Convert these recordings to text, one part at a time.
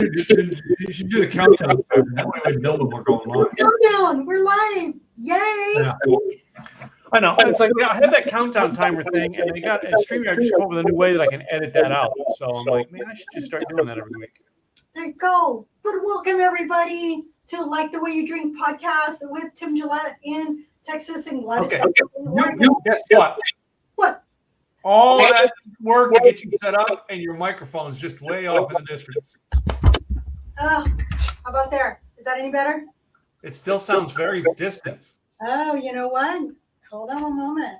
You should do the countdown. That way we know when we're going live. Countdown. We're live. Yay. Yeah. I know. It's like, I had that countdown timer thing, and they got and StreamYard just come up with a new way that I can edit that out. So I'm like, man, I should just start doing that every week. There you go. But welcome everybody to Like the Way You Drink podcast with Tim Gillette in Texas and Gladys. Okay. You guess what? What? All that work to get you set up, and your microphone's just way off in the distance. How about there? Is that any better? It still sounds very distant. Oh, you know what? Hold on a moment.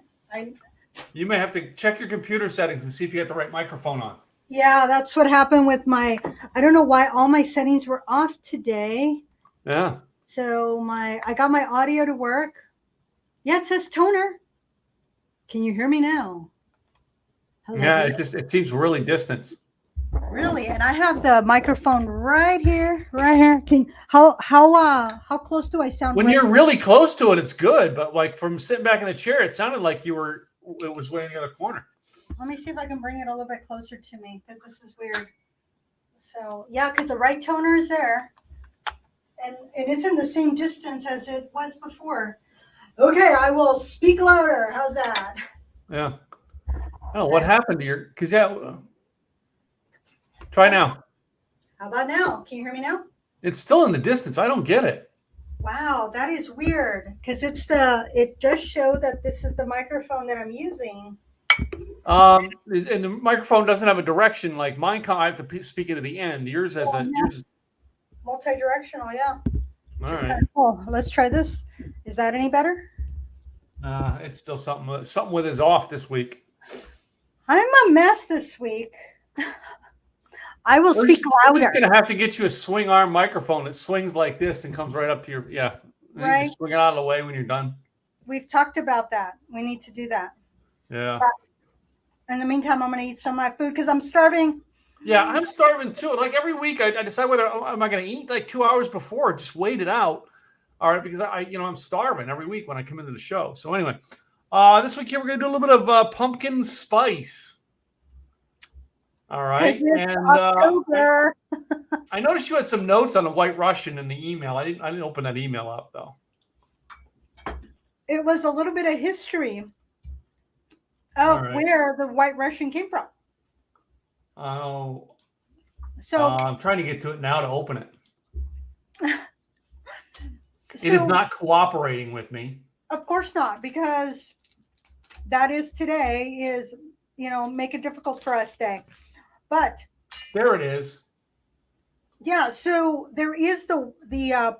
You may have to check your computer settings and see if you got the right microphone on. Yeah, that's what happened with I don't know why all my settings were off today. Yeah. So I got my audio to work. Yeah, it says toner. Can you hear me now? Hello. Yeah, it seems really distant. Really, and I have the microphone right here. How close do I sound? When you're really close to it, it's good. But like from sitting back in the chair, it sounded like it was way in the other corner. Let me see if I can bring it a little bit closer to me because this is weird. So yeah, because the right toner is there, and it's in the same distance as it was before. Okay, I will speak louder. How's that? Yeah. Oh, what happened to your? Because try now. How about now? Can you hear me now? It's still in the distance. I don't get it. Wow, that is weird because it does show that this is the microphone that I'm using. And the microphone doesn't have a direction like mine. I have to speak into the end. Yours has yours multi-directional, yeah. All right. Kind of cool. Let's try this. Is that any better? It's still something with is off this week. I'm a mess this week. I will speak louder. We're just gonna have to get you a swing arm microphone that swings like this and comes right up to your Right. You just swing it out of the way when you're done. We've talked about that. We need to do that. Yeah. But in the meantime, I'm gonna eat some of my food because I'm starving. Yeah, I'm starving too. Like every week, I decide whether am I going to eat like 2 hours before, just wait it out. All right, because I'm starving every week when I come into the show. So anyway, this week here we're going to do a little bit of pumpkin spice. All right, and I noticed you had some notes on the White Russian in the email. I didn't open that email up though. It was a little bit of history of where the White Russian came from. Oh, so I'm trying to get to it now to open it. It is not cooperating with me. Of course not, because that is make it difficult for us today. But there it is. Yeah, so there is the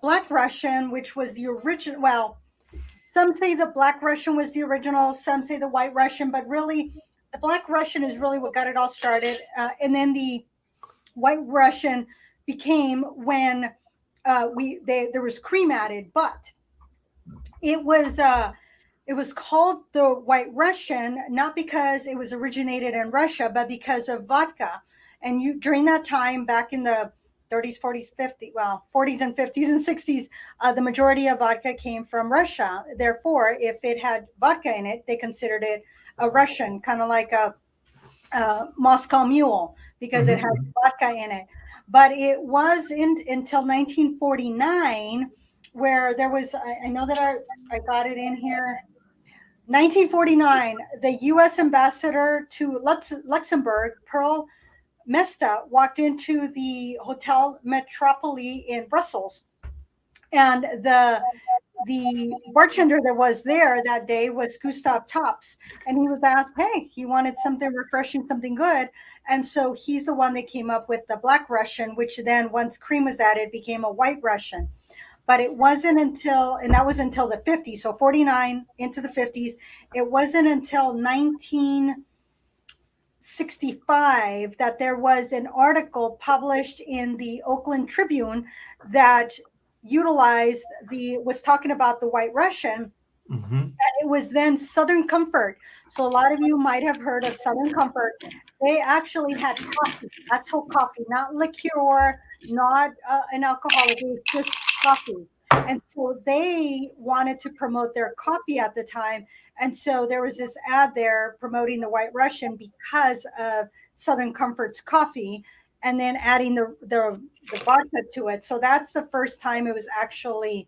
Black Russian, which was the original. Well, some say the Black Russian was the original. Some say the White Russian, but really, the Black Russian is really what got it all started. And then the White Russian became when there was cream added, but it was called the White Russian not because it was originated in Russia, but because of vodka. And during that time, back in the 30s, 40s, 40s and 50s and 60s, the majority of vodka came from Russia. Therefore, if it had vodka in it, they considered it a Russian, kind of like a Moscow Mule, because it had vodka in it. But it was until 1949 where there was, I know that I got it in here. 1949, the U.S. ambassador to Luxembourg, Pearl Mesta, walked into the Hotel Metropole in Brussels, and the bartender that was there that day was Gustav Tops, and he was asked, hey, he wanted something refreshing, something good, and so he's the one that came up with the Black Russian, which then, once cream was added, became a White Russian. But it wasn't until, and that was until the 50s, so 49 into the 50s, it wasn't until 1965 that there was an article published in the Oakland Tribune that was talking about the White Russian, and it was then Southern Comfort. So a lot of you might have heard of Southern Comfort. They actually had coffee, actual coffee, not liqueur, not an alcoholic, it was just coffee. And so they wanted to promote their coffee at the time. And so there was this ad there promoting the White Russian because of Southern Comfort's coffee. and then adding the vodka to it. So that's the first time it was actually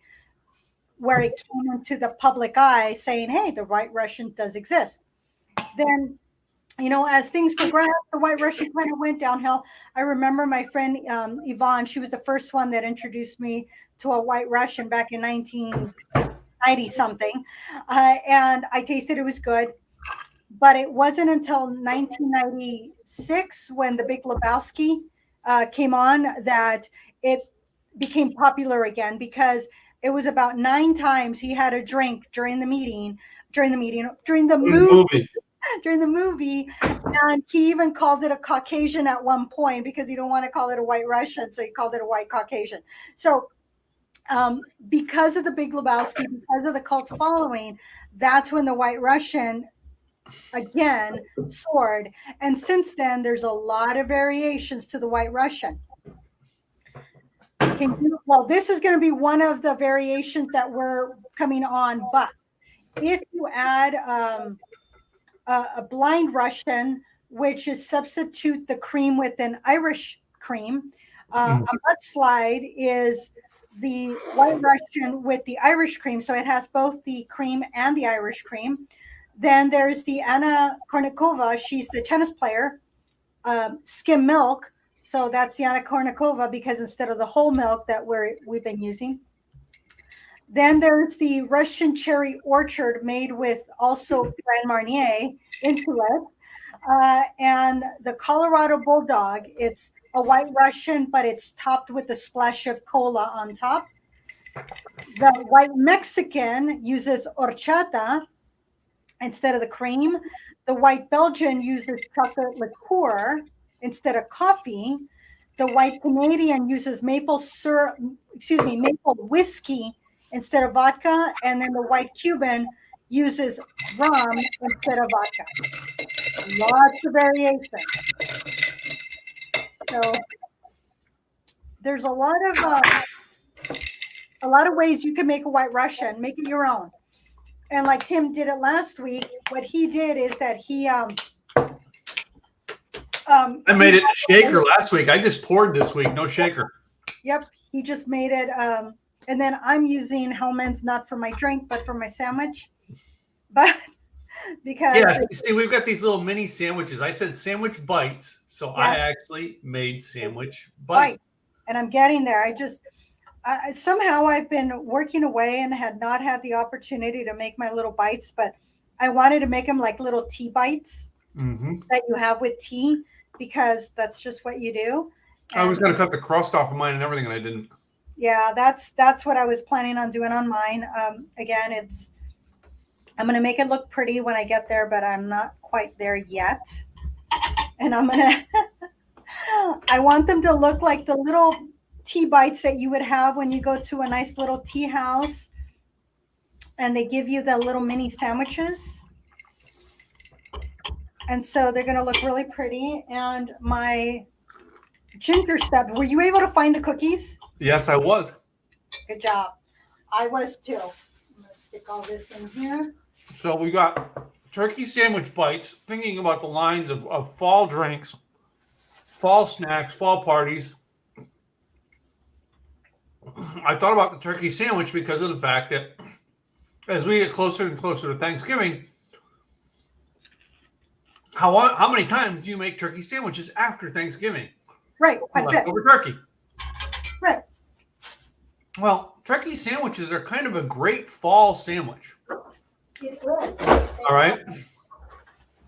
where it came into the public eye saying, hey, the White Russian does exist. Then, as things progressed, the White Russian kind of went downhill. I remember my friend Yvonne, she was the first one that introduced me to a White Russian back in 1990 something. And I tasted it was good. But it wasn't until 1996 when the Big Lebowski came on that it became popular again, because it was about 9 times he had a drink during the movie, during the movie, and he even called it a Caucasian at one point because he don't want to call it a White Russian, so he called it a White Caucasian. So because of the Big Lebowski, because of the cult following, that's when the White Russian again soared. And since then, there's a lot of variations to the White Russian. Well, this is going to be one of the variations that we're coming on, but if you add a blind Russian, which is substitute the cream with an Irish cream, a mudslide is the White Russian with the Irish cream, so it has both the cream and the Irish cream. Then there's the Anna Kournikova. She's the tennis player. Skim milk. So that's the Anna Kournikova, because instead of the whole milk that we've been using. Then there's the Russian cherry orchard made with also Grand Marnier into it. And the Colorado Bulldog. It's a White Russian, but it's topped with a splash of cola on top. The White Mexican uses horchata instead of the cream. The White Belgian uses chocolate liqueur instead of coffee. The White Canadian uses maple whiskey instead of vodka. And then the White Cuban uses rum instead of vodka. Lots of variation. So there's a lot of ways you can make a White Russian, make it your own. And like Tim did it last week, what he did is that he I made it a shaker last week. I just poured this week, no shaker. Yep, he just made it. And then I'm using Hellman's not for my drink, but for my sandwich. But because see, we've got these little mini sandwiches. I said sandwich bites, so yes. I actually made sandwich bites. And I'm getting there. Somehow I've been working away and had not had the opportunity to make my little bites, but I wanted to make them like little tea bites that you have with tea, because that's just what you do. And I was going to cut the crust off of mine and everything, and I didn't. Yeah, that's what I was planning on doing on mine. Again, I'm going to make it look pretty when I get there, but I'm not quite there yet. And I want them to look like the little tea bites that you would have when you go to a nice little tea house and they give you the little mini sandwiches. And so they're going to look really pretty. And my ginger snap, were you able to find the cookies? Yes, I was. Good job. I was too. I'm going to stick all this in here. So we got turkey sandwich bites, thinking about the lines of fall drinks, fall snacks, fall parties. I thought about the turkey sandwich because of the fact that as we get closer and closer to Thanksgiving, how many times do you make turkey sandwiches after Thanksgiving? Right, quite a bit. Leftover turkey. Right. Well, turkey sandwiches are kind of a great fall sandwich. It is. All right.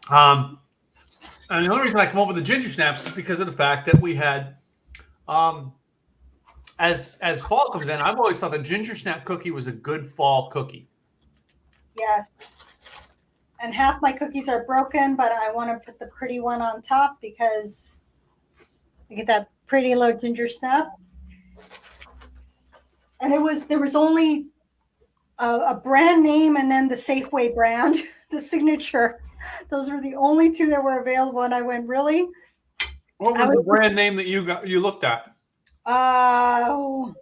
And the only reason I come up with the ginger snaps is because of the fact that we had, as fall comes in, I've always thought the ginger snap cookie was a good fall cookie. Yes. And half my cookies are broken, but I want to put the pretty one on top because I get that pretty little ginger snap. And there was only a brand name and then the Safeway brand, the signature. Those were the only two that were available. And I went, really? What was the brand name that you looked at? Oh,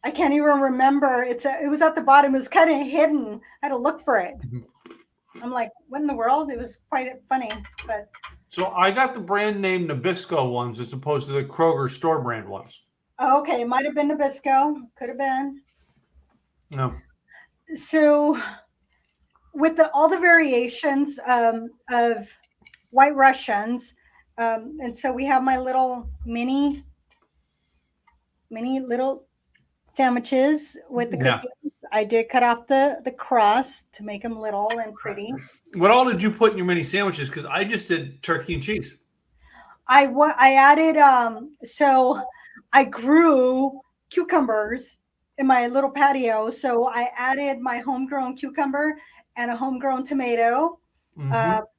I can't even remember. It was at the bottom. It was kind of hidden. I had to look for it. I'm like, what in the world? It was quite funny. But So I got the brand name Nabisco ones as opposed to the Kroger store brand ones. Okay, it might have been Nabisco. Could have been. No. So with all the variations of White Russians, and so we have my little mini little sandwiches with the Yeah. cookies. I did cut off the crust to make them little and pretty. What all did you put in your mini sandwiches? Because I just did turkey and cheese. I added so I grew cucumbers in my little patio. So I added my homegrown cucumber and a homegrown tomato,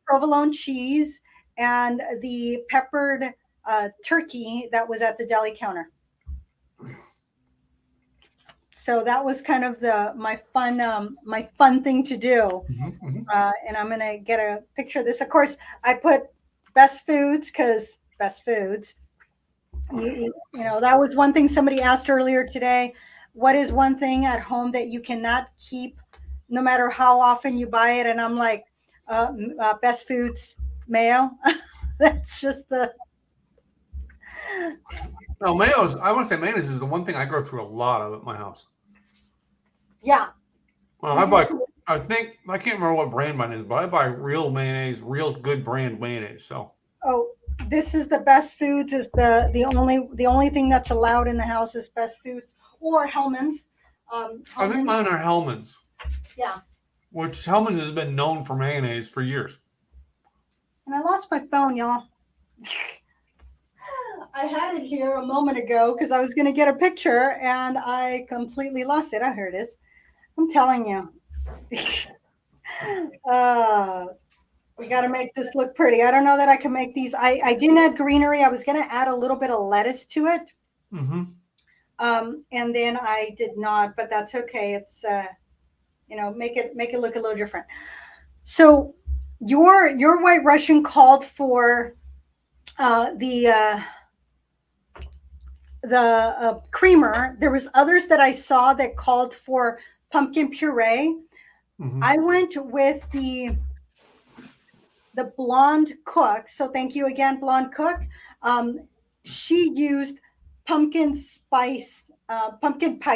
provolone cheese, and the peppered turkey that was at the deli counter. So that was kind of my fun thing to do. And I'm gonna get a picture of this. Of course, I put best foods because best foods. You know, that was one thing somebody asked earlier today. What is one thing at home that you cannot keep no matter how often you buy it? And I'm like, best foods mayo. That's just the. No, mayonnaise. I want to say mayonnaise is the one thing I go through a lot of at my house. Yeah. Well, I think I can't remember what brand mine is, but I buy real mayonnaise, real good brand mayonnaise. So. Oh, this is the best foods. Is the only thing that's allowed in the house is best foods or Hellman's. I think mine are Hellman's. Yeah. Which Hellman's has been known for mayonnaise for years. And I lost my phone, y'all. I had it here a moment ago because I was going to get a picture and I completely lost it. Oh, here it is. I'm telling you. We got to make this look pretty. I don't know that I can make these. I didn't add greenery. I was going to add a little bit of lettuce to it. And then I did not, but that's okay. It's, make it look a little different. So your White Russian called for the creamer. There was others that I saw that called for pumpkin puree. I went with the blonde cook. So thank you again, blonde cook. She used pumpkin pie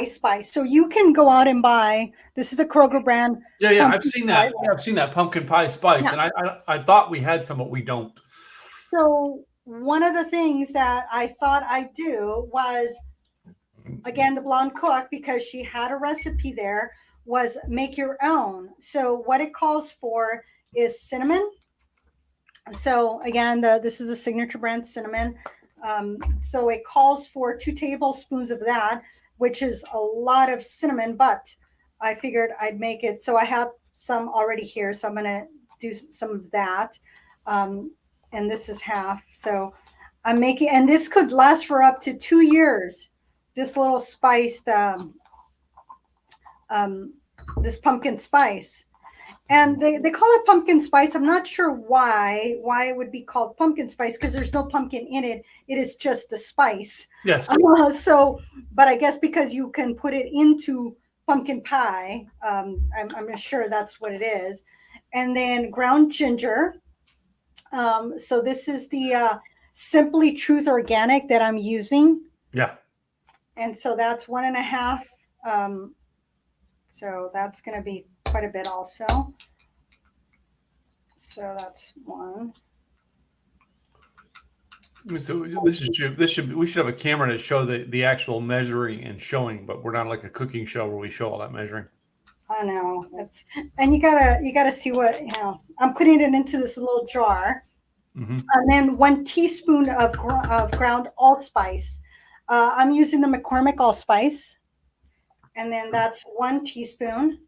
spice. So you can go out and buy. This is the Kroger brand. Yeah, I've seen that. Yeah, I've seen that pumpkin pie spice, Yeah. and I thought we had some, but we don't. So one of the things that I thought I'd do was, again, the blonde cook, because she had a recipe there, was make your own. So what it calls for is cinnamon. So again, this is the signature brand cinnamon. So it calls for 2 tablespoons of that, which is a lot of cinnamon, but I figured I'd make it. So I have some already here. So I'm going to do some of that. And this is half. So I'm making, and this could last for up to 2 years. This little spiced, this pumpkin spice. And they call it pumpkin spice. I'm not sure why it would be called pumpkin spice, because there's no pumpkin in it. It is just the spice. Yes. But I guess because you can put it into pumpkin pie, I'm sure that's what it is. And then ground ginger. So this is the Simply Truth Organic that I'm using. Yeah. And so that's 1.5. So that's going to be quite a bit also. So that's 1. So we should have a camera to show the actual measuring and showing, but we're not like a cooking show where we show all that measuring. I know, and you gotta see what, I'm putting it into this little jar, and then 1 teaspoon of ground allspice. I'm using the McCormick allspice, and then that's 1 teaspoon.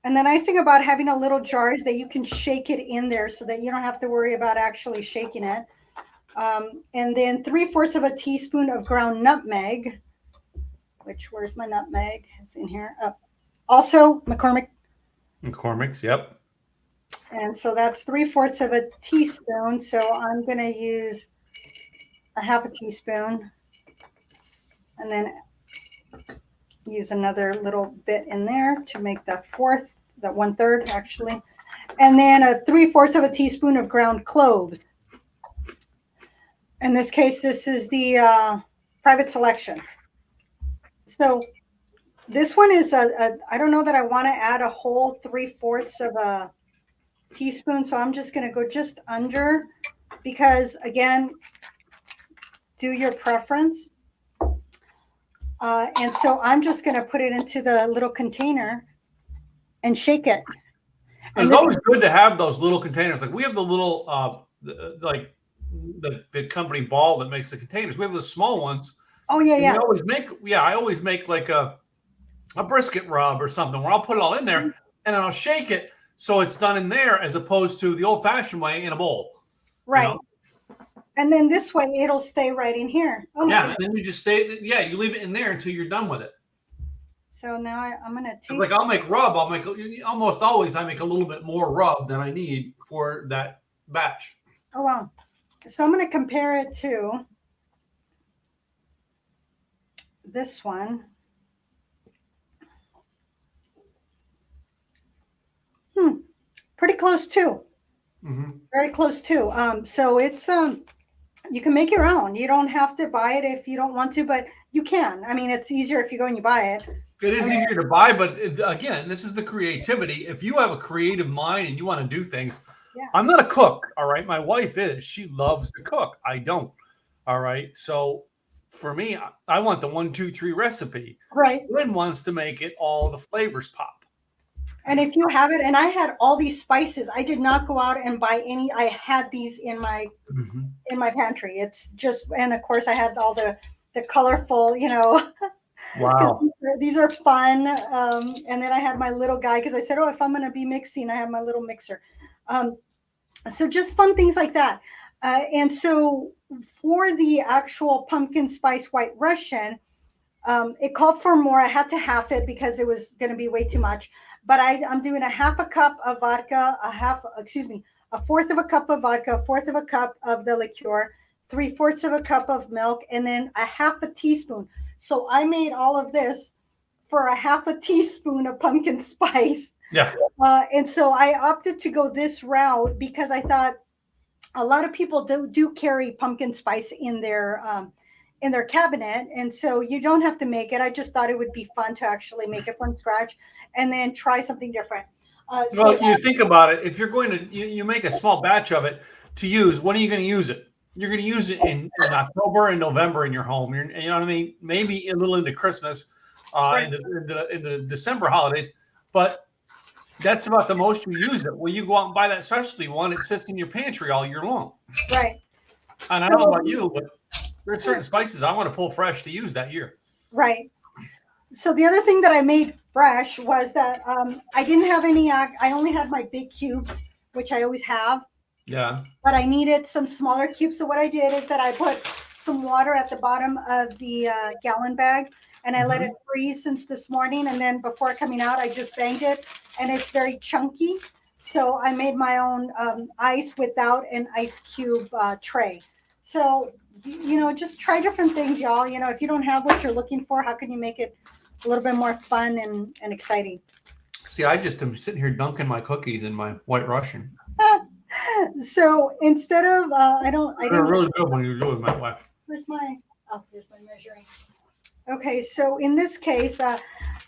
And the nice thing about having a little jar is that you can shake it in there so that you don't have to worry about actually shaking it. And then 3/4 of a teaspoon of ground nutmeg, where's my nutmeg? It's in here. Also McCormick's, yep. And so that's 3/4 of a teaspoon. So I'm going to use a 1/2 teaspoon, and then use another little bit in there to make that 4th that 1/3 actually. And then a 3/4 of a teaspoon of ground cloves. In this case, this is the private selection. So this one is I don't know that I want to add a whole 3/4 of a teaspoon. So I'm just going to go just under, because again, do your preference. And so I'm just going to put it into the little container and shake it. It's always good to have those little containers. Like we have the little, like the company Ball that makes the containers. We have the small ones. Oh yeah, yeah. I always make like a brisket rub or something where I'll put it all in there and then I'll shake it so it's done in there as opposed to the old-fashioned way in a bowl. Right. You know? And then this way it'll stay right in here. Oh yeah, and then you just stay. Yeah, you leave it in there until you're done with it. So now I'm gonna taste. Like I'll make rub. Almost always I make a little bit more rub than I need for that batch. Oh wow! So I'm gonna compare it to this one. Pretty close too. Mm-hmm. Very close too. So it's you can make your own. You don't have to buy it if you don't want to, but you can. I mean, it's easier if you go and you buy it. It is easier to buy, but again, this is the creativity. If you have a creative mind and you want to do things, yeah. I'm not a cook, all right? My wife is. She loves to cook. I don't, all right? So for me, I want the 1, 2, 3 recipe. Right. Lynn wants to make it all the flavors pop. And if you have it, and I had all these spices, I did not go out and buy any. I had these in my in my pantry. It's just, and of course, I had all the colorful, you know. Wow. These are fun. And then I had my little guy because I said, oh, if I'm going to be mixing, I have my little mixer. So just fun things like that. And so for the actual pumpkin spice White Russian, it called for more. I had to half it because it was going to be way too much. But I'm doing a 1/2 cup of vodka, a 1/4 of a cup of vodka, 1/4 of a cup of the liqueur, 3/4 of a cup of milk, and then a 1/2 teaspoon. So I made all of this for a 1/2 teaspoon of pumpkin spice. Yeah. And so I opted to go this route because I thought a lot of people do carry pumpkin spice in their cabinet, and so you don't have to make it. I just thought it would be fun to actually make it from scratch and then try something different. Well, you think about it. If you're going to you make a small batch of it to use, when are you going to use it? You're going to use it in October and November in your home. You know what I mean? Maybe a little into Christmas, in the December holidays, but that's about the most you use it. Well, you go out and buy that specialty one. It sits in your pantry all year long. Right. And I don't know about you, but there's certain spices I want to pull fresh to use that year. Right. So the other thing that I made fresh was that I didn't have any. I only had my big cubes, which I always have. Yeah. But I needed some smaller cubes. So what I did is that I put some water at the bottom of the gallon bag, and I let it freeze since this morning. And then before coming out, I just banged it, and it's very chunky. So I made my own ice without an ice cube tray. So, you know, just try different things, y'all. You know, if you don't have what you're looking for, how can you make it a little bit more fun and exciting? See, I just am sitting here dunking my cookies in my White Russian. So instead of, They're really good when you do it my wife. Here's my measuring. Okay, so in this case,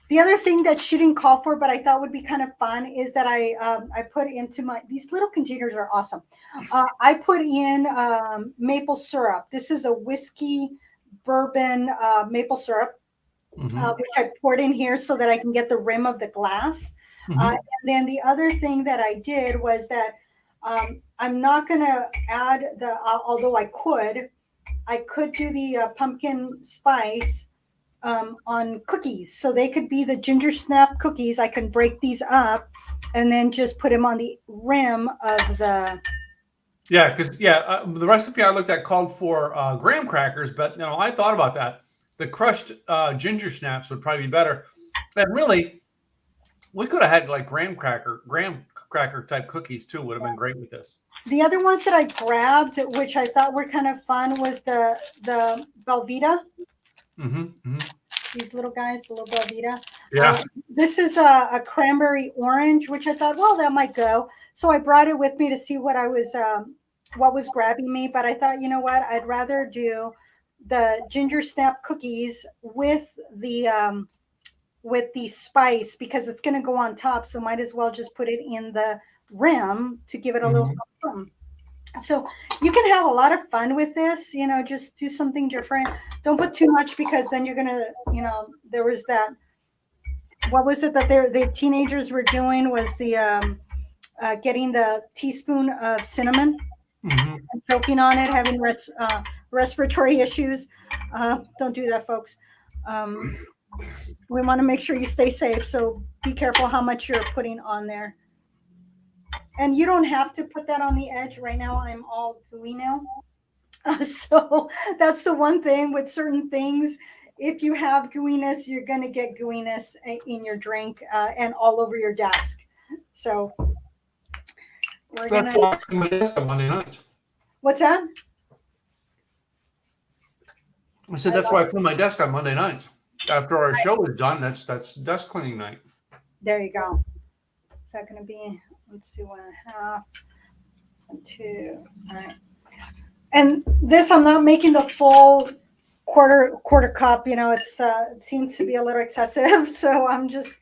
the other thing that she didn't call for, but I thought would be kind of fun, is that I put into these little containers are awesome. I put in maple syrup. This is a whiskey bourbon maple syrup, which I poured in here so that I can get the rim of the glass. And then the other thing that I did was that I'm not going to add although I could do the pumpkin spice on cookies. So they could be the ginger snap cookies. I can break these up and then just put them on the rim of the. Yeah, because the recipe I looked at called for graham crackers, but I thought about that. The crushed ginger snaps would probably be better. And really, we could have had like graham cracker type cookies too. Would have been great with this. The other ones that I grabbed, which I thought were kind of fun, was the Velveeta. These little guys, the little Velveeta. Yeah. This is a cranberry orange, which I thought, well, that might go. So I brought it with me to see what was grabbing me. But I thought, you know what? I'd rather do the ginger snap cookies with the spice because it's going to go on top. So might as well just put it in the rim to give it a little something. So you can have a lot of fun with this, just do something different. Don't put too much because then you're going to, there was that, what was it that the teenagers were doing was the getting the teaspoon of cinnamon and choking on it, having respiratory issues. Don't do that, folks. We want to make sure you stay safe. So be careful how much you're putting on there. And you don't have to put that on the edge. Right now, I'm all gooey now. So that's the one thing with certain things. If you have gooiness, you're going to get gooiness in your drink and all over your desk. So That's why I clean my desk on Monday nights. What's that? I said that's why I clean my desk on Monday nights. After our show is done, that's desk cleaning night. There you go. Is that going to be, let's see, 1.5, 1, 2, all right. And this, I'm not making the full quarter cup. It seems to be a little excessive. So I'm just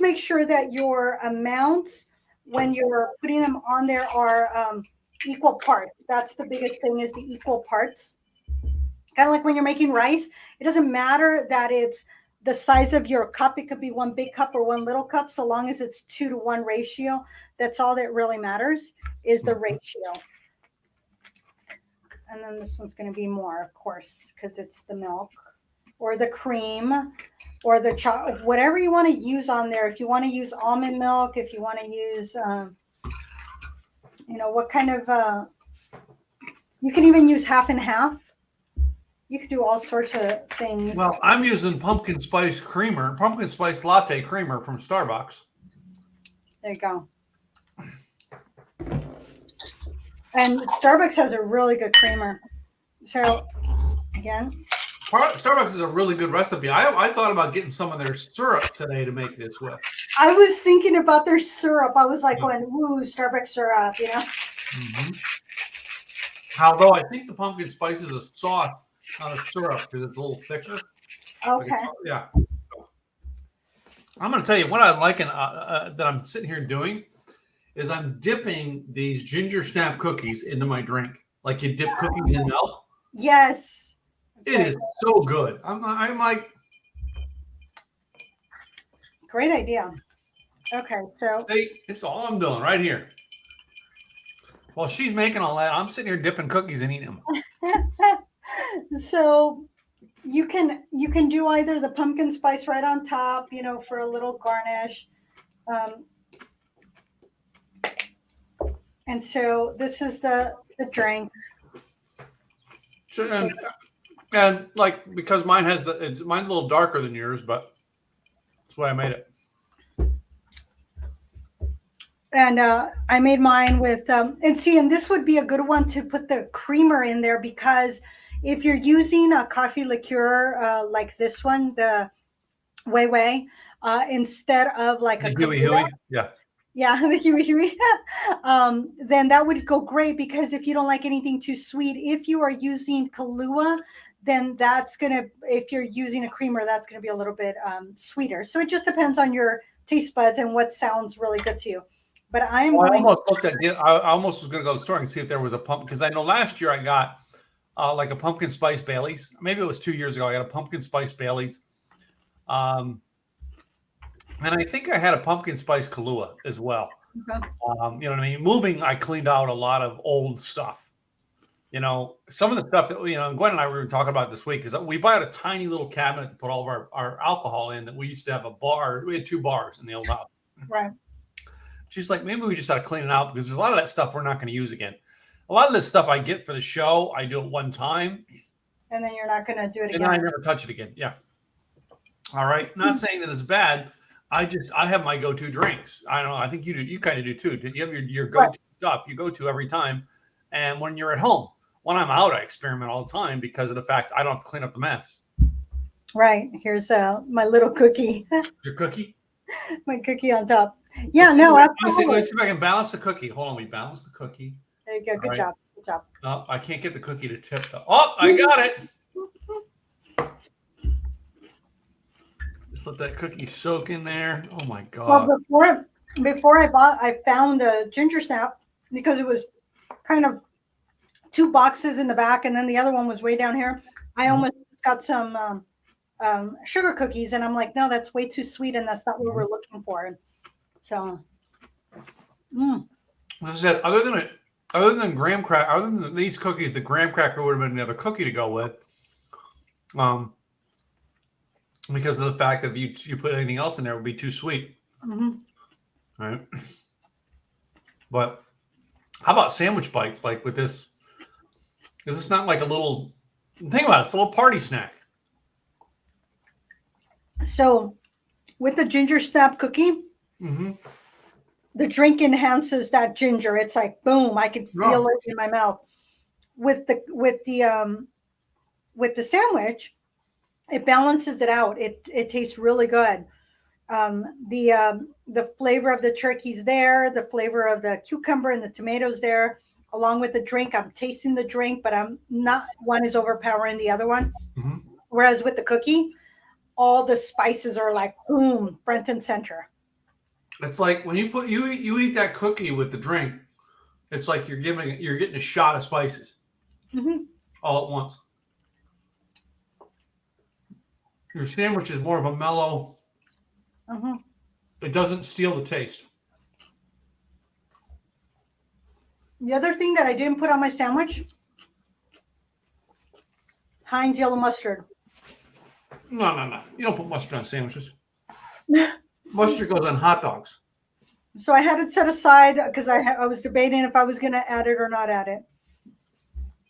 make sure that your amounts when you're putting them on there are equal parts. That's the biggest thing, is the equal parts. Kind of like when you're making rice, it doesn't matter that it's the size of your cup. It could be one big cup or one little cup, so long as it's 2-to-1 ratio. That's all that really matters, is the ratio. And then this one's going to be more, of course, because it's the milk or the cream or the chocolate, whatever you want to use on there. If you want to use almond milk, if you want to use, what kind of, you can even use half and half. You could do all sorts of things. Well, I'm using pumpkin spice latte creamer from Starbucks. There you go. And Starbucks has a really good creamer. So, again. Starbucks is a really good recipe. I thought about getting some of their syrup today to make this with. I was thinking about their syrup. I was like, going, ooh, Starbucks syrup, Although I think the pumpkin spice is a sauce, not a syrup, because it's a little thicker. Okay. Yeah. I'm going to tell you what I'm liking that I'm sitting here doing is I'm dipping these ginger snap cookies into my drink. Like you dip cookies in milk. Yes. It is so good. I'm like. Great idea. Okay, so. See, it's all I'm doing right here. While she's making all that, I'm sitting here dipping cookies and eating them. So you can do either the pumpkin spice right on top, for a little garnish. And so this is the drink. Sure, and like, because mine's a little darker than yours, but that's why I made it. And I made mine with, and this would be a good one to put the creamer in there, because if you're using a coffee liqueur like this one, the Wei, instead of like a Huey, yeah. Yeah, the Huey. Then that would go great, because if you don't like anything too sweet, if you are using Kahlua, then if you're using a creamer, that's going to be a little bit sweeter. So it just depends on your taste buds and what sounds really good to you. But I almost was going to go to the store and see if there was a pumpkin, because I know last year I got like a pumpkin spice Baileys. Maybe it was 2 years ago. I got a pumpkin spice Baileys. And I think I had a pumpkin spice Kahlua as well. Okay. You know what I mean? I cleaned out a lot of old stuff. Some of the stuff that, Gwen and I were talking about this week is that we bought a tiny little cabinet to put all of our alcohol in, that we used to have a bar. We had 2 bars in the old house. Right. She's like, maybe we just ought to clean it out, because there's a lot of that stuff we're not going to use again. A lot of this stuff I get for the show, I do it one time. And then you're not going to do it again. And I never touch it again. Yeah. All right. Not saying that it's bad. I have my go-to drinks. I don't know. I think you do. You kind of do too. You have your go-to stuff you go to every time. And when you're at home, when I'm out, I experiment all the time because of the fact I don't have to clean up the mess. Right. Here's my little cookie. Your cookie? My cookie on top. Yeah, no, Let me absolutely. see if I can balance the cookie. Hold on, we balance the cookie. There you go. All Good right. job. Good job. Oh, I can't get the cookie to tip though. Oh, I got it. Just let that cookie soak in there. Oh my Well, God. before I found a ginger snap because it was kind of two boxes in the back, and then the other one was way down here. I almost got some sugar cookies, and I'm like, no, that's way too sweet, and that's not what we're looking for. So, As I said, other than graham cracker, other than these cookies, the graham cracker would have been another cookie to go with. Because of the fact that if you put anything else in there, it would be too sweet. All right. But how about sandwich bites like with this? Because it's not like a little, think about it, it's a little party snack. so with the ginger snap cookie, the drink enhances that ginger. It's like boom, I can feel it in my mouth. With the sandwich, it balances it out. It tastes really good. The flavor of the turkey's there, the flavor of the cucumber and the tomatoes there, along with the drink. I'm tasting the drink, but I'm not, one is overpowering the other one. Whereas with the cookie, all the spices are like boom, front and center. It's like when you eat that cookie with the drink, it's like you're getting a shot of spices all at once. Your sandwich is more of a mellow. It doesn't steal the taste. The other thing that I didn't put on my sandwich, Heinz yellow mustard. No. You don't put mustard on sandwiches. Mustard goes on hot dogs. So I had it set aside because I was debating if I was going to add it or not add it.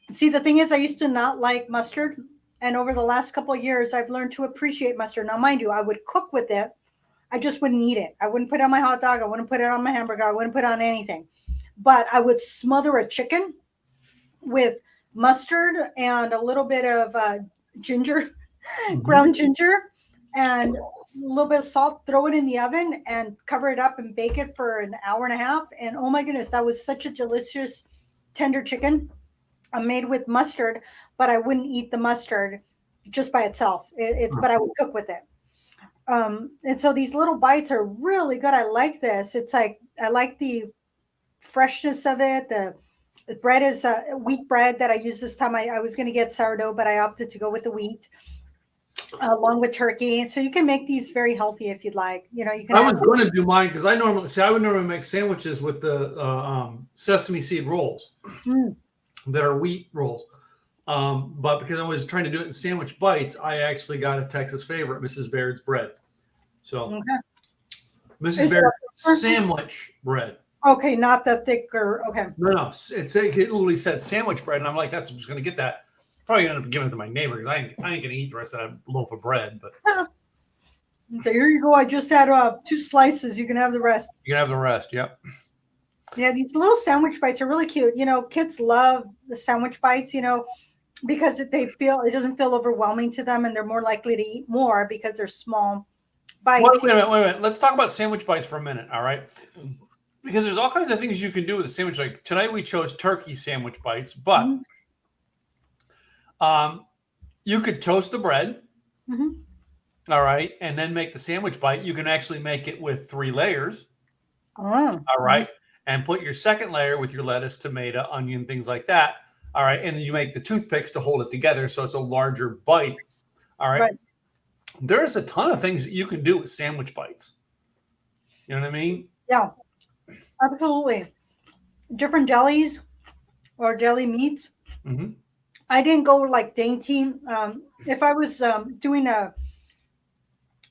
See, the thing is, I used to not like mustard. And over the last couple of years, I've learned to appreciate mustard. Now, mind you, I would cook with it. I just wouldn't eat it. I wouldn't put it on my hot dog. I wouldn't put it on my hamburger. I wouldn't put it on anything. But I would smother a chicken with mustard and a little bit of ginger, ground ginger, and a little bit of salt, throw it in the oven and cover it up and bake it for an hour and a half. And oh my goodness, that was such a delicious, tender chicken made with mustard, but I wouldn't eat the mustard just by itself. But I would cook with it. And so these little bites are really good. I like this. It's like, I like the freshness of it. The bread is wheat bread that I use this time. I was going to get sourdough, but I opted to go with the wheat along with turkey. So you can make these very healthy if you'd like. You know, you can. I was going to do mine because I would normally make sandwiches with the sesame seed rolls that are wheat rolls. But because I was trying to do it in sandwich bites, I actually got a Texas favorite, Mrs. Baird's bread. So Mrs. Baird's sandwich bread. Okay, not the thicker. Okay. No. It literally said sandwich bread, and I'm like, I'm just going to get that. Probably end up giving it to my neighbor because I ain't going to eat the rest of that loaf of bread. But so here you go. I just had 2 slices. You can have the rest. You can have the rest. Yep. Yeah, these little sandwich bites are really cute. You know, kids love the sandwich bites. You know, because it doesn't feel overwhelming to them, and they're more likely to eat more because they're small bites. Wait a minute. Let's talk about sandwich bites for a minute. All right. Because there's all kinds of things you can do with a sandwich. Like tonight we chose turkey sandwich bites, but you could toast the bread. All right. And then make the sandwich bite. You can actually make it with 3 layers. All right. And put your second layer with your lettuce, tomato, onion, things like that. All right. And then you make the toothpicks to hold it together. So it's a larger bite. All right. There's a ton of things that you can do with sandwich bites. You know what I mean? Yeah, absolutely. Different jellies or jelly meats. I didn't go like dainty. If I was doing an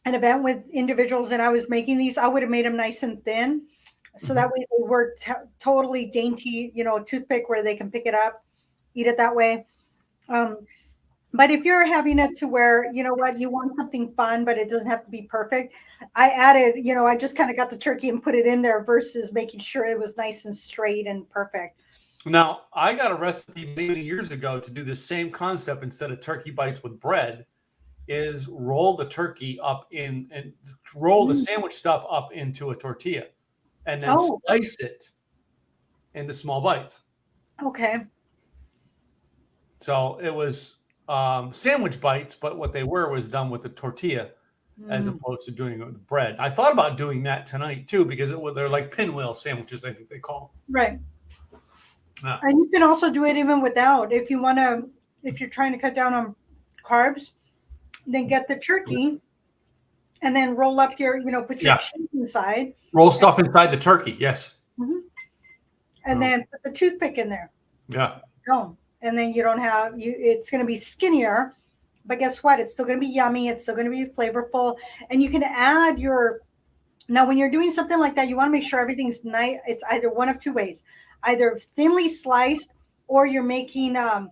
event with individuals and I was making these, I would have made them nice and thin. So that way they were totally dainty, you know, a toothpick where they can pick it up, eat it that way. But if you're having it to where, you know what, you want something fun, but it doesn't have to be perfect. I added, you know, I just kind of got the turkey and put it in there versus making sure it was nice and straight and perfect. Now, I got a recipe many years ago to do the same concept instead of turkey bites with bread. is roll the turkey up in and roll the Mm. sandwich stuff up into a tortilla and then Oh, slice it into small bites. okay. So it was sandwich bites, but what they were was done with the tortilla as Mm. opposed to doing it with bread. I thought about doing that tonight too because they're like pinwheel sandwiches, I think they call Right. them. Yeah. And you can also do it even without. If you want to, if you're trying to cut down on carbs, then get the turkey and then roll up your, put your Yeah. cheese inside. Roll stuff inside the turkey. Yes. Mhm. And then put the toothpick in there. Yeah. Go. And then you don't have you. It's going to be skinnier, but guess what? It's still going to be yummy. It's still going to be flavorful, and you can add your. Now, when you're doing something like that, you want to make sure everything's nice. It's either one of two ways: either thinly sliced, or you're making them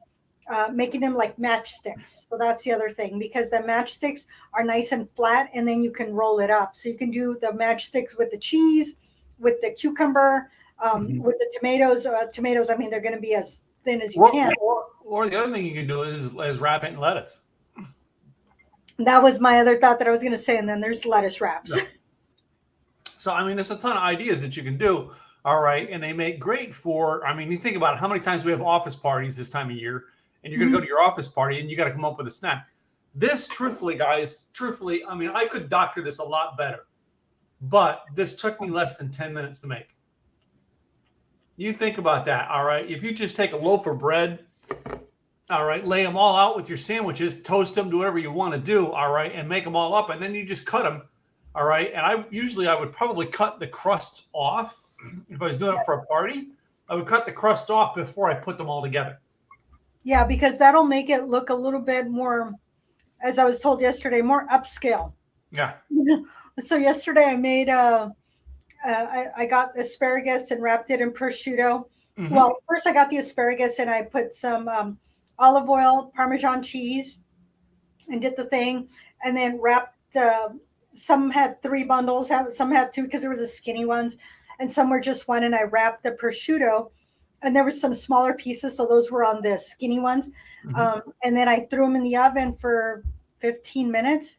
like matchsticks. So that's the other thing, because the matchsticks are nice and flat, and then you can roll it up. So you can do the matchsticks with the cheese, with the cucumber, with the tomatoes. Tomatoes, I mean, they're going to be as thin as you can. Or the other thing you can do is wrap it in lettuce. That was my other thought that I was going to say. And then there's lettuce wraps. Yeah. So, I mean, there's a ton of ideas that you can do. All right. And they make great for, I mean, you think about how many times we have office parties this time of year, and you're going to go to your office party and you got to come up with a snack. This, truthfully, guys, I mean, I could doctor this a lot better, but this took me less than 10 minutes to make. You think about that. All right. If you just take a loaf of bread, all right, lay them all out with your sandwiches, toast them, do whatever you want to do, all right, and make them all up, and then you just cut them, all right. And I would probably cut the crusts off if I was doing it for a party. I would cut the crust off before I put them all together. Yeah, because that'll make it look a little bit more, as I was told yesterday, more upscale. Yeah. So yesterday I made I got asparagus and wrapped it in prosciutto. Mm-hmm. Well, first I got the asparagus and I put some olive oil, Parmesan cheese, and did the thing, and then wrapped. Some had 3 bundles, some had 2 because there were the skinny ones, and some were just 1. And I wrapped the prosciutto, and there were some smaller pieces, so those were on the skinny ones. Mm-hmm. And then I threw them in the oven for 15 minutes.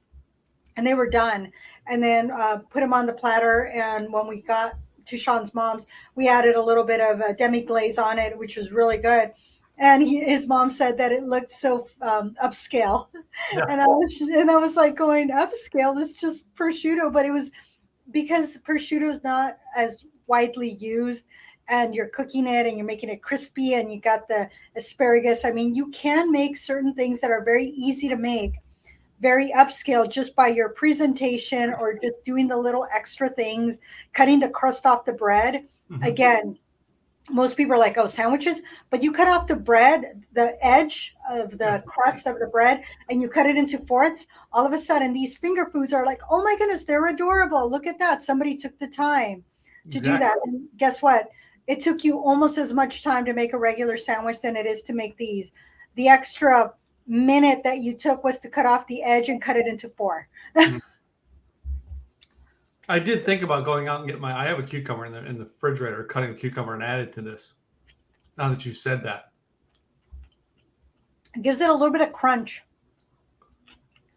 And they were done, and then put them on the platter. And when we got to Sean's mom's, we added a little bit of demi glaze on it, which was really good. And his mom said that it looked so upscale, yeah. and I was like going upscale. This is just prosciutto, but it was because prosciutto is not as widely used, and you're cooking it and you're making it crispy, and you got the asparagus. I mean, you can make certain things that are very easy to make very upscale just by your presentation or just doing the little extra things, cutting the crust off the bread. Mm-hmm. Again, most people are like, oh, sandwiches, but you cut off the bread, the edge of the crust of the bread, and you cut it into fourths. All of a sudden, these finger foods are like, oh my goodness, they're adorable. Look at that. Somebody took the time to do that. And guess what? It took you almost as much time to make a regular sandwich than it is to make these. The extra minute that you took was to cut off the edge and cut it into 4. I did think about going out and get I have a cucumber in the refrigerator, cutting a cucumber and add it to this. Now that you said that. It gives it a little bit of crunch.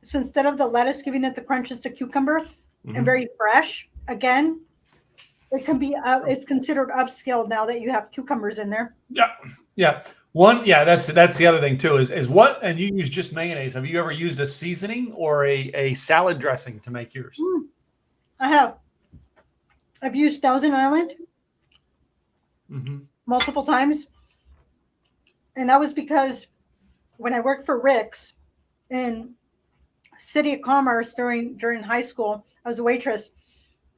So instead of the lettuce giving it the crunch, it's the cucumber, and very fresh. Again, it can be, it's considered upscale now that you have cucumbers in there. Yeah. Yeah. That's the other thing too, is what, and you use just mayonnaise. Have you ever used a seasoning or a salad dressing to make yours? I have. I've used Thousand Island multiple times. And that was because when I worked for Rick's in City of Commerce during high school, I was a waitress.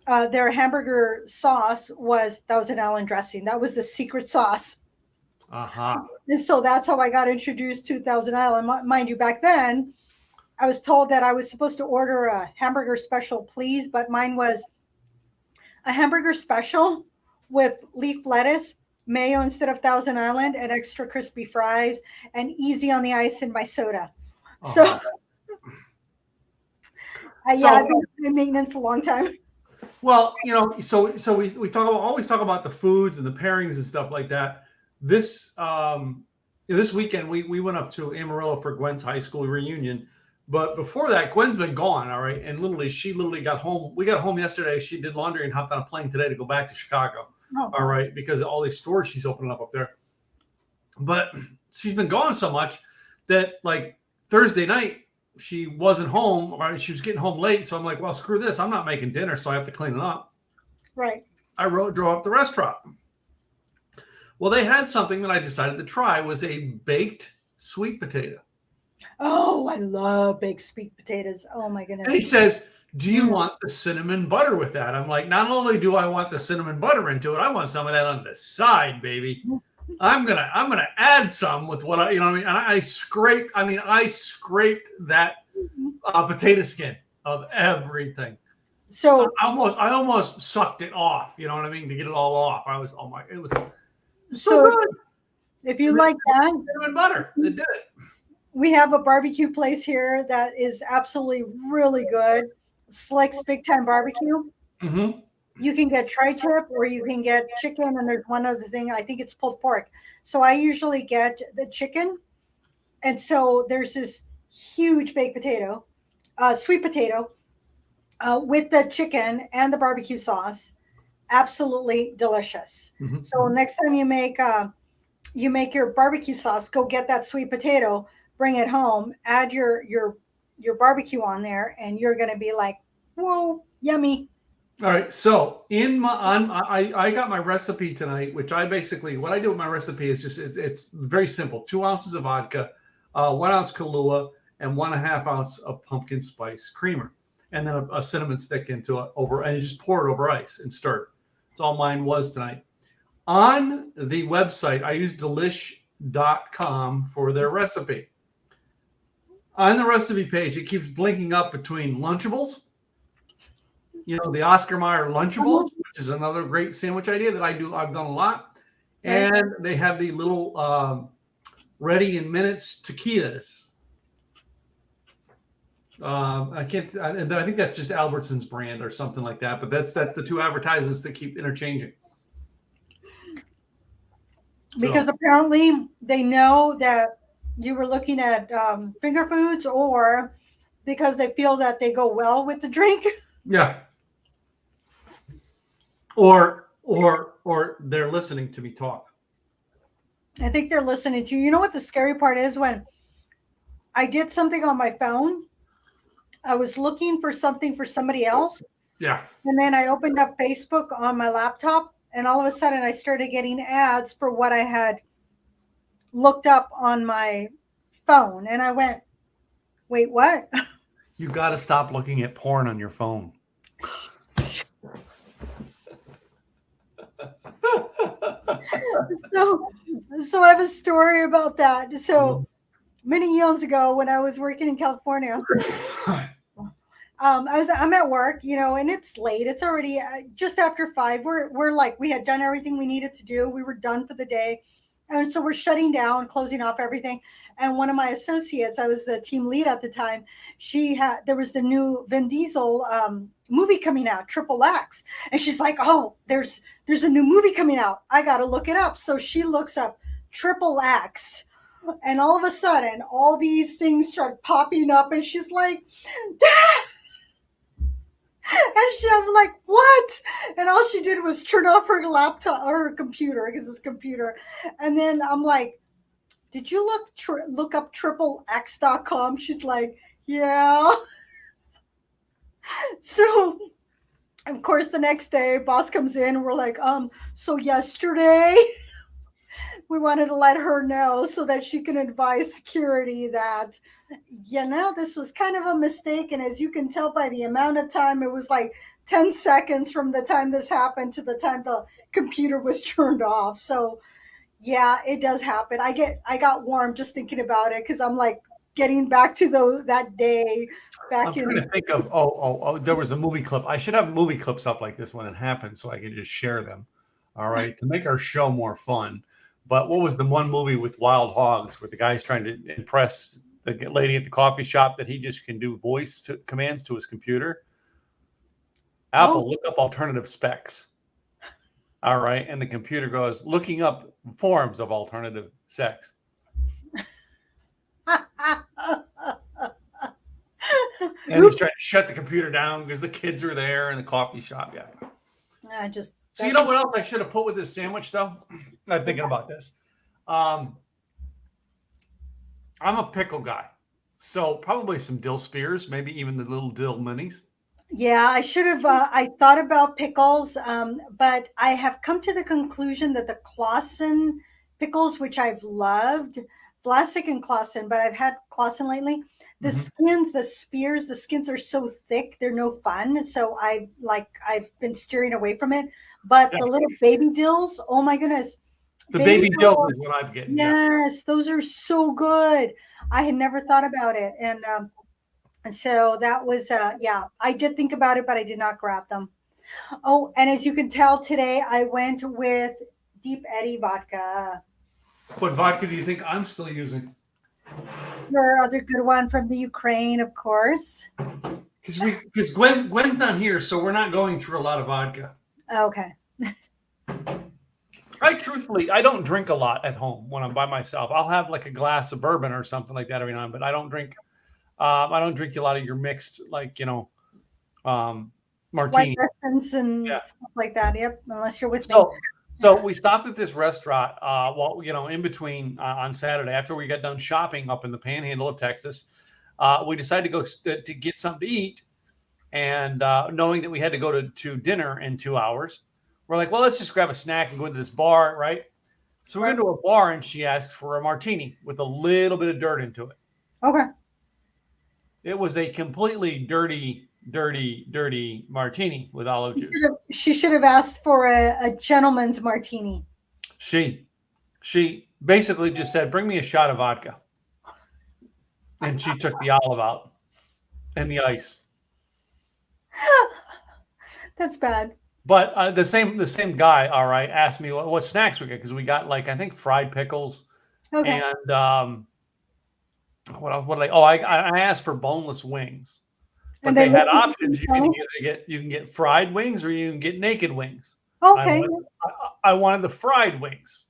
Their hamburger sauce was Thousand Island dressing. That was the secret sauce. And so that's how I got introduced to Thousand Island. Mind you, back then, I was told that I was supposed to order a hamburger special, please, but mine was a hamburger special with leaf lettuce, mayo instead of Thousand Island, and extra crispy fries, and easy on the ice in my soda. So, I've been in maintenance a long time. Well, so we always talk about the foods and the pairings and stuff like that. This weekend we went up to Amarillo for Gwen's high school reunion, But before that, Gwen's been gone, all right. And she literally got home. We got home yesterday. She did laundry and hopped on a plane today to go back to Chicago. Oh, all right, because of all these stores she's opening up there. But she's been gone so much that like Thursday night she wasn't home. Or she was getting home late, so I'm like, well, screw this. I'm not making dinner, so I have to clean it up. right. I drove up the restaurant. Well, they had something that I decided to try. Was a baked sweet potato. Oh, I love baked sweet potatoes. Oh my goodness. And he says, do you want the cinnamon butter with that? I'm like, not only do I want the cinnamon butter into it, I want some of that on the side, baby. I'm gonna add some with what I, you know what I mean? And I scraped that potato skin of everything. So I almost sucked it off, you know what I mean, to get it all off. It was so good. if you like that, Cinnamon butter, it did it. we have a barbecue place here that is absolutely really good. Slick's Big Time Barbecue. Mm-hmm. You can get tri-tip or you can get chicken, and there's one other thing. I think it's pulled pork. So I usually get the chicken, and so there's this huge baked potato, sweet potato, with the chicken and the barbecue sauce. Absolutely delicious. Mm-hmm. So next time you make your barbecue sauce, go get that sweet potato, bring it home, add your barbecue on there, and you're gonna be like, whoa, yummy. All right, so I got my recipe tonight, which what I do with my recipe is just it's very simple: 2 ounces of vodka, 1 ounce Kahlua, and 1.5 ounce of pumpkin spice creamer, and then a cinnamon stick into it and you just pour it over ice and stir it. That's all mine was tonight. On the website, I use delish.com for their recipe. On the recipe page, it keeps blinking up between Lunchables. You know, the Oscar Mayer Lunchables, which is another great sandwich idea that I've done a lot. And they have the little ready in minutes taquitos. I think that's just Albertson's brand or something like that. But that's the 2 advertisements that keep interchanging. Because apparently they know that you were looking at finger foods, or because they feel that they go well with the drink. Yeah. Or they're listening to me talk. I think they're listening to you. You know what the scary part is? When I did something on my phone, I was looking for something for somebody else. Yeah. And then I opened up Facebook on my laptop, and all of a sudden I started getting ads for what I had looked up on my phone. And I went, wait, what? You got to stop looking at porn on your phone. So I have a story about that. So many years ago, when I was working in California, I'm at work, and it's late. It's already just after 5. We're like, we had done everything we needed to do. We were done for the day. And so we're shutting down, closing off everything. And one of my associates, I was the team lead at the time. There was the new Vin Diesel movie coming out, Triple X. And she's like, oh, there's a new movie coming out. I got to look it up. So she looks up Triple X. And all of a sudden, all these things start popping up. And she's like, Dad! And I'm like, what? And all she did was turn off her laptop or her computer, because it's computer. And then I'm like, did you look up triplex.com? She's like, yeah. So, of course, the next day, boss comes in and we're like, so yesterday we wanted to let her know so that she can advise security that, this was kind of a mistake. And as you can tell by the amount of time, it was like 10 seconds from the time this happened to the time the computer was turned off. So yeah, it does happen. I got warm just thinking about it, because I'm like getting back to that day back. I'm trying to think of, there was a movie clip. I should have movie clips up like this when it happens so I can just share them. All right. To make our show more fun. But what was the one movie with wild hogs where the guy's trying to impress the lady at the coffee shop that he just can do voice commands to his computer? Apple, look up alternative specs. All right. And the computer goes, looking up forms of alternative sex. And he's trying to shut the computer down because the kids are there in the coffee shop. Yeah. So you know what else I should have put with this sandwich, though? I'm thinking about this. I'm a pickle guy. So probably some dill spears, maybe even the little dill minis. Yeah, I should have. I thought about pickles, but I have come to the conclusion that the Clausen pickles, which I've loved, Vlasic and Clausen, but I've had Clausen lately. The skins, the spears, the skins are so thick; they're no fun. So I've been steering away from it. But the little baby dills, oh my goodness, the baby dills is what I'm getting. Yes, those are so good. I had never thought about it, and so that was I did think about it, but I did not grab them. Oh, and as you can tell today, I went with Deep Eddy vodka. What vodka do you think I'm still using? Your other good one from the Ukraine, of course. Because Gwen's not here, so we're not going through a lot of vodka. Okay. Truthfully, I don't drink a lot at home when I'm by myself. I'll have like a glass of bourbon or something like that every now and then, but I don't drink. I don't drink a lot of your mixed, martini. White Russians and stuff like that. Yep, unless you're with me. So we stopped at this restaurant, in between on Saturday after we got done shopping up in the Panhandle of Texas. We decided to go to get something to eat, and knowing that we had to go to dinner in 2 hours, we're like, well, let's just grab a snack and go to this bar, right? So we're going to a bar, and she asks for a martini with a little bit of dirt into it. Okay. It was a completely dirty martini with olive juice. She should have asked for a gentleman's martini. She basically just said, bring me a shot of vodka. And she took the olive out and the ice. That's bad. But the same guy, all right, asked me what snacks we got, because we got I think fried pickles. Okay. And what else? I asked for boneless wings, but they had options. You can get fried wings or you can get naked wings. Okay. I wanted the fried wings.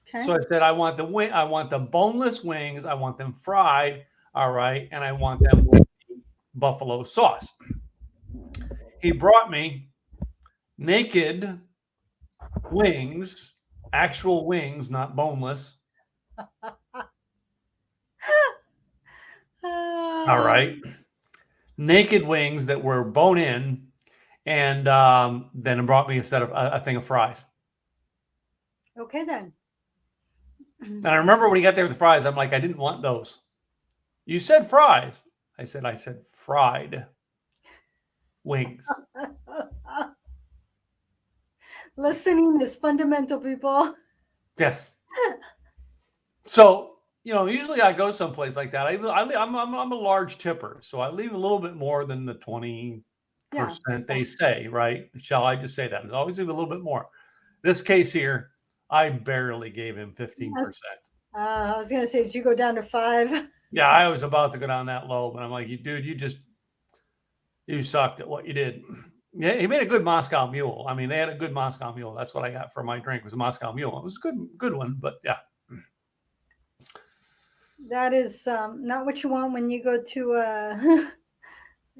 Okay. So I said I want the boneless wings. I want them fried. All right, and I want them with buffalo sauce. He brought me naked wings, actual wings, not boneless. All right. Naked wings that were bone in, and then it brought me a thing of fries. Okay, then. And I remember when he got there with the fries, I'm like, I didn't want those. You said fries. I said fried wings. Listening is fundamental, people. Yes. So, usually I go someplace like that. I'm a large tipper, so I leave a little bit more than the 20% they say, right? Shall I just say that? I always leave a little bit more. This case here, I barely gave him 15%. I was going to say, did you go down to 5? Yeah, I was about to go down that low, but I'm like, dude, you sucked at what you did. Yeah, he made a good Moscow Mule. I mean, they had a good Moscow Mule. That's what I got for my drink, was a Moscow Mule. It was a good one, but yeah. That is not what you want when you go to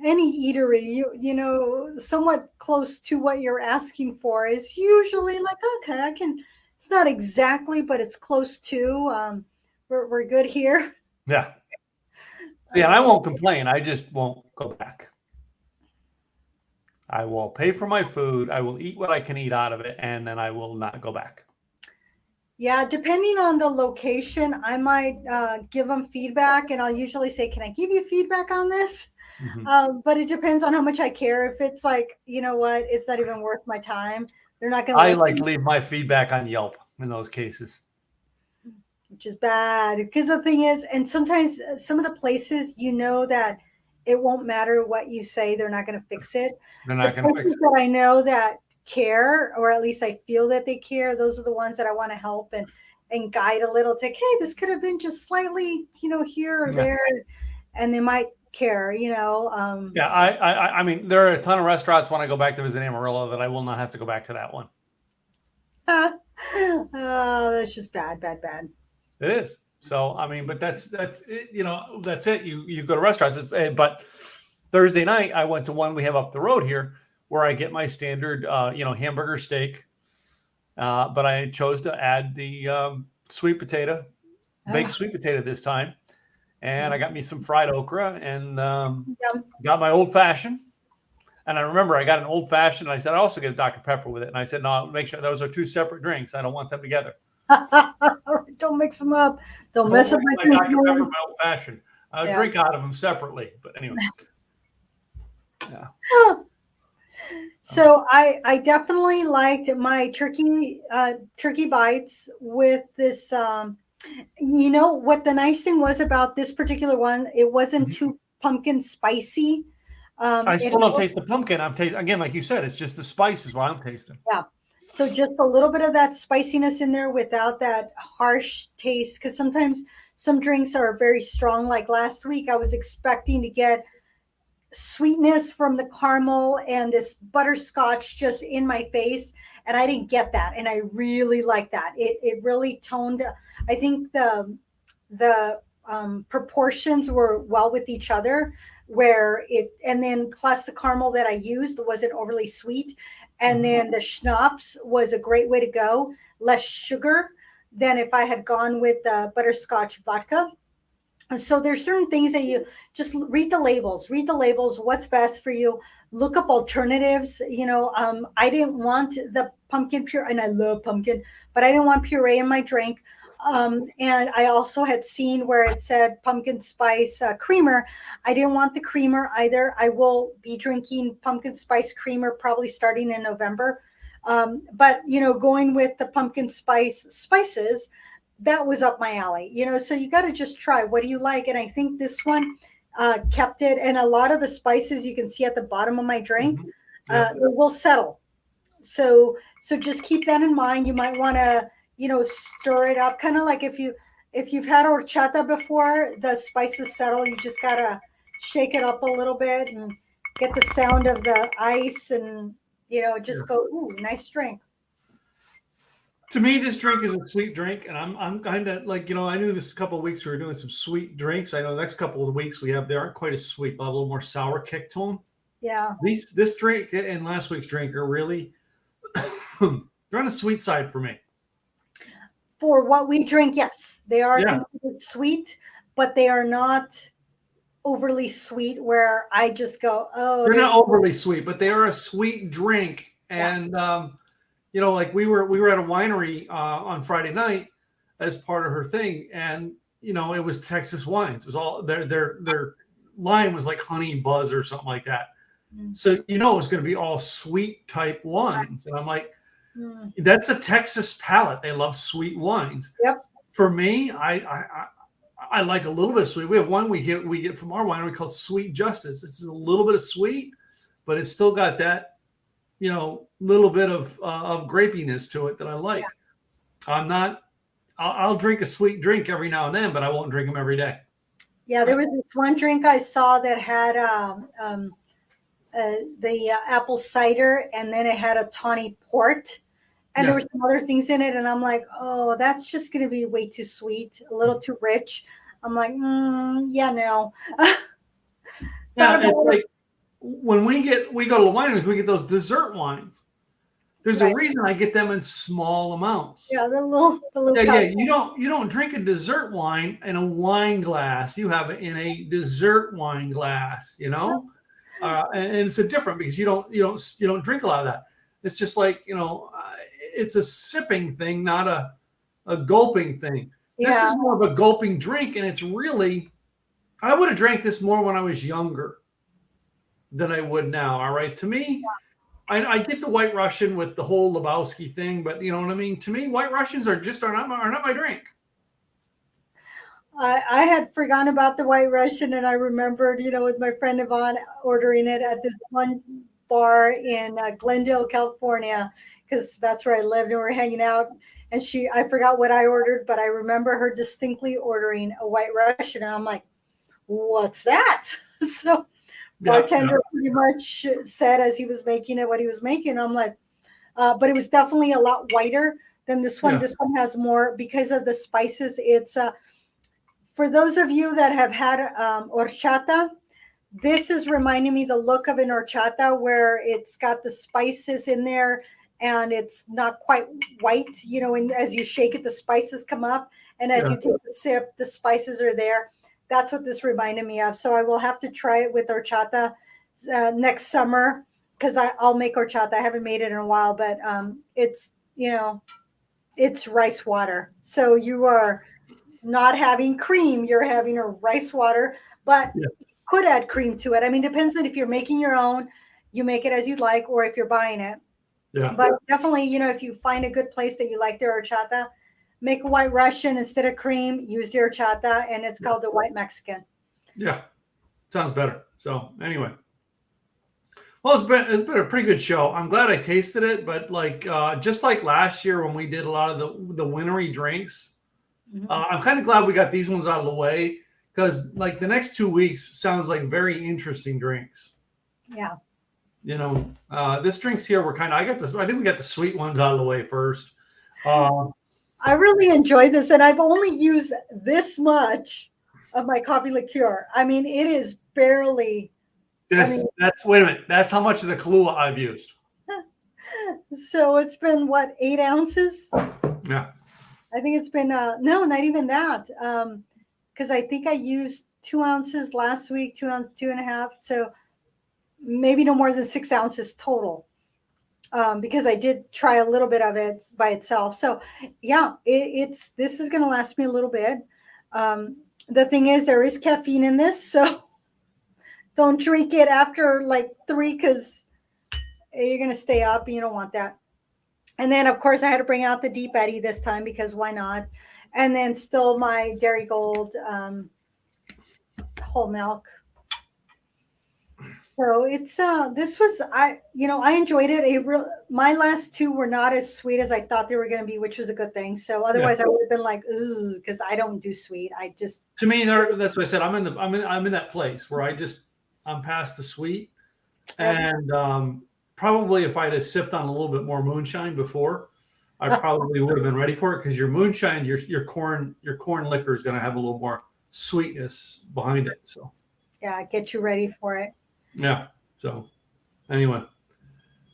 any eatery. Somewhat close to what you're asking for is usually like, okay, I can. It's not exactly, but it's close to. We're good here. Yeah. Yeah, and I won't complain. I just won't go back. I will pay for my food. I will eat what I can eat out of it, and then I will not go back. Yeah, depending on the location, I might give them feedback, and I'll usually say, can I give you feedback on this? Mm-hmm. But it depends on how much I care. If it's like, you know what, it's not even worth my time, they're not going to to leave my feedback on Yelp in those cases. Which is bad, because the thing is, and sometimes some of the places, that it won't matter what you say, they're not going to fix it. They're not going to fix it. That I know that care, or at least I feel that they care, those are the ones that I want to help and guide a little. It's like, hey, this could have been just slightly, here or there, and they might care, Yeah, I mean, there are a ton of restaurants when I go back to visit Amarillo that I will not have to go back to that one. Oh, that's just bad. It is. So, I mean, but that's it. That's it. You go to restaurants, but Thursday night, I went to one we have up the road here where I get my standard, hamburger steak. But I chose to add the sweet potato, baked Ah, sweet potato this time. And I got me some fried okra and yum. got my old fashioned. And I remember I got an old fashioned. And I said, I also get a Dr. Pepper with it. And I said, no, make sure those are two separate drinks. I don't want them together. Don't mix them up. Don't Don't mess up mix my my things. Dr. Pepper, my old fashioned. I Yeah. drink out of them separately. But anyway. Yeah. So I definitely liked my turkey bites with this. What the nice thing was about this particular one, it wasn't Mhm. too pumpkin spicy. I It still don't taste the pumpkin. I'm tasting, again, like you said, it's just the spice is what I'm tasting. Yeah. So just a little bit of that spiciness in there without that harsh taste. Because sometimes some drinks are very strong. Like last week, I was expecting to get sweetness from the caramel and this butterscotch just in my face, and I didn't get that. And I really like that. It really toned. I think the proportions were well with each other, where it, and then plus the caramel that I used wasn't overly sweet, and then the schnapps was a great way to go, less sugar than if I had gone with the butterscotch vodka. So there's certain things that you just read the labels, what's best for you, look up alternatives. I didn't want the pumpkin puree, and I love pumpkin, but I didn't want puree in my drink. And I also had seen where it said pumpkin spice creamer. I didn't want the creamer either. I will be drinking pumpkin spice creamer probably starting in November. But going with the pumpkin spices, that was up my alley. So you got to just try, what do you like? And I think this one kept it. And a lot of the spices you can see at the bottom of my drink, Yeah. it will settle. So just keep that in mind. You might want to, stir it up, kind of like if you've had horchata before, the spices settle. You just gotta shake it up a little bit and get the sound of the ice, and just go, ooh, nice drink. To me, this drink is a sweet drink, and I'm kind of like, I knew this a couple of weeks we were doing some sweet drinks. I know the next couple of weeks they aren't quite as sweet, but a little more sour kick to them. Yeah. This drink and last week's drink are really they're on the sweet side for me. For what we drink, yes, they are Yeah. considered sweet, but they are not overly sweet where I just go, oh, They're not overly sweet, but they are a sweet drink. And like we were at a winery on Friday night as part of her thing, and it was Texas wines. It was all their line was like honey buzz or something like that. So it was going to be all sweet type wines, and I'm like, that's a Texas palate. They love sweet wines. Yep. For me, I like a little bit of sweet. We have one we get from our winery called Sweet Justice. It's a little bit of sweet, but it's still got that little bit of grapiness to it that I like. Yeah. I'll drink a sweet drink every now and then, but I won't drink them every day. Yeah, there was this one drink I saw that had the apple cider, and then it had a tawny port, and there were some other things in it, and I'm like, oh, that's just going to be way too sweet, a little too rich. I'm like, no. Yeah, it's like when we go to the wineries, we get those dessert wines. There's a reason I get them in small amounts. Yeah, the little. Yeah. You don't drink a dessert wine in a wine glass. You have it in a dessert wine glass. And it's a different, because you don't drink a lot of that. It's just like it's a sipping thing, not a gulping thing. Yeah. This is more of a gulping drink, and it's really. I would have drank this more when I was younger than I would now. All right, to me. I get the White Russian with the whole Lebowski thing, but you know what I mean? To me, White Russians are not my drink. I had forgotten about the White Russian, and I remembered, with my friend Yvonne ordering it at this one bar in Glendale, California, because that's where I lived, and we were hanging out. And I forgot what I ordered, but I remember her distinctly ordering a White Russian, and I'm like, what's that? So bartender pretty much said as he was making it what he was making. I'm like, but it was definitely a lot whiter than this one. Yeah. This one has more because of the spices. It's for those of you that have had horchata, this is reminding me the look of an horchata where it's got the spices in there and it's not quite white, and as you shake it, the spices come up. And as Yeah. you take a sip, the spices are there. That's what this reminded me of. So I will have to try it with horchata next summer because I'll make horchata. I haven't made it in a while, but it's rice water. So you are not having cream, you're having a rice water, but Yeah. you could add cream to it. I mean, depends on if you're making your own, you make it as you like, or if you're buying it. Yeah. But definitely, if you find a good place that you like their horchata, make a white Russian instead of cream, use the horchata, and it's called the white Mexican. Yeah. Sounds better. So anyway. Well, it's been a pretty good show. I'm glad I tasted it, but just like last year when we did a lot of the wintry drinks, I'm kind of glad we got these ones out of the way because the next 2 weeks sounds like very interesting drinks. Yeah. This drinks here were I think we got the sweet ones out of the way first. I really enjoyed this, and I've only used this much of my coffee liqueur. I mean, it is barely. That's wait a minute. That's how much of the Kahlua I've used. So it's been what, 8 ounces? Yeah. I think it's been no, not even that. Because I think I used 2 ounces last week, 2 ounces, 2.5. So maybe no more than 6 ounces total. Because I did try a little bit of it by itself. So yeah, this is going to last me a little bit. The thing is, there is caffeine in this, so don't drink it after 3 because you're going to stay up and you don't want that. And then, of course, I had to bring out the Deep Eddy this time because why not? And then still my Dairy Gold whole milk. So it's this was I enjoyed it. My last 2 were not as sweet as I thought they were going to be, which was a good thing. So otherwise, I would have been like, ooh, because I don't do sweet. I just to me that's what I said. I'm in that place where I'm past the sweet, and probably if I'd have sipped on a little bit more moonshine before, I probably would have been ready for it because your moonshine, your corn liquor is going to have a little more sweetness behind it. So yeah, get you ready for it. Yeah. So anyway,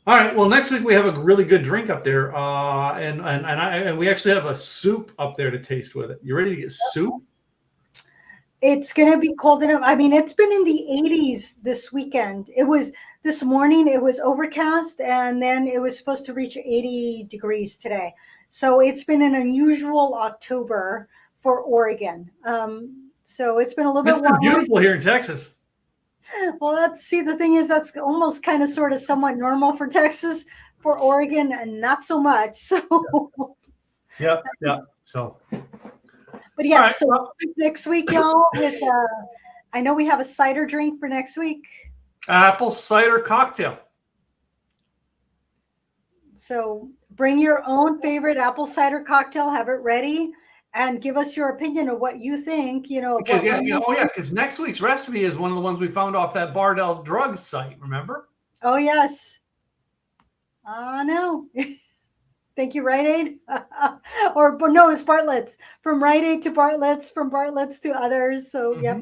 all right. Well, next week we have a really good drink up there, and we actually have a soup up there to taste with it. You ready to get soup? It's going to be cold enough. I mean, it's been in the 80s this weekend. It was this morning. It was overcast, and then it was supposed to reach 80 degrees today. So it's been an unusual October for Oregon. So it's been a little bit warmer. It's been beautiful here in Texas. Well, the thing is, that's almost kind of sort of somewhat normal for Texas. For Oregon, and not so much. So, yeah. So, but yes, right, so next week, y'all. With I know we have a cider drink for next week. Apple cider cocktail. So bring your own favorite apple cider cocktail. Have it ready. And give us your opinion of what you think, Because next week's recipe is one of the ones we found off that Bardell Drugs site, remember? Oh, yes. No. Thank you, Rite Aid. Or no, it's Bartlett's. From Rite Aid to Bartlett's, from Bartlett's to others. So, yep.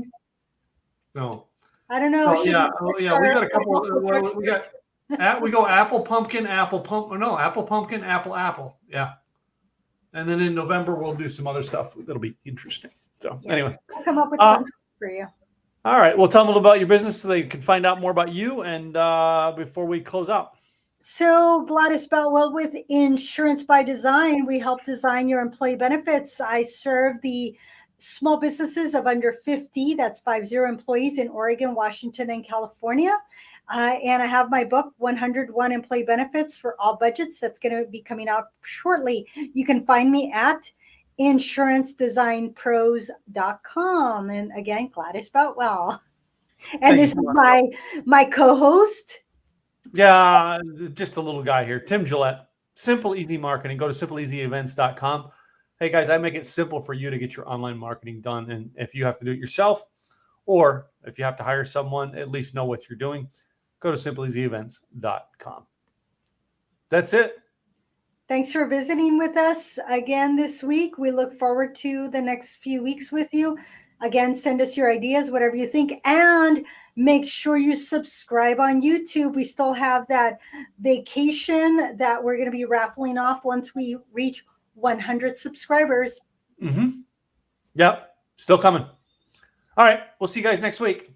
No. I don't know. We got a couple. We go apple pumpkin, apple pumpkin, apple. Yeah. And then in November, we'll do some other stuff that'll be interesting. So anyway. We'll come up with something for you. All right. Well, tell them a little about your business so they can find out more about you and before we close out. So Gladys Boutwell with Insurance by Design. We help design your employee benefits. I serve the small businesses of under 50, that's 50 employees in Oregon, Washington, and California. And I have my book, 101 Employee Benefits for All Budgets. That's going to be coming out shortly. You can find me at insurancedesignpros.com. And again, Gladys Boutwell. And this is my co-host. Yeah, just a little guy here, Tim Gillette. Simple, easy marketing. Go to simpleeasyevents.com. Hey, guys, I make it simple for you to get your online marketing done. And if you have to do it yourself, or if you have to hire someone, at least know what you're doing. Go to simpleeasyevents.com. That's it. Thanks for visiting with us again this week. We look forward to the next few weeks with you. Again, send us your ideas, whatever you think, and make sure you subscribe on YouTube. We still have that vacation that we're going to be raffling off once we reach 100 subscribers. Mm-hmm. Yep. Still coming. All right. We'll see you guys next week.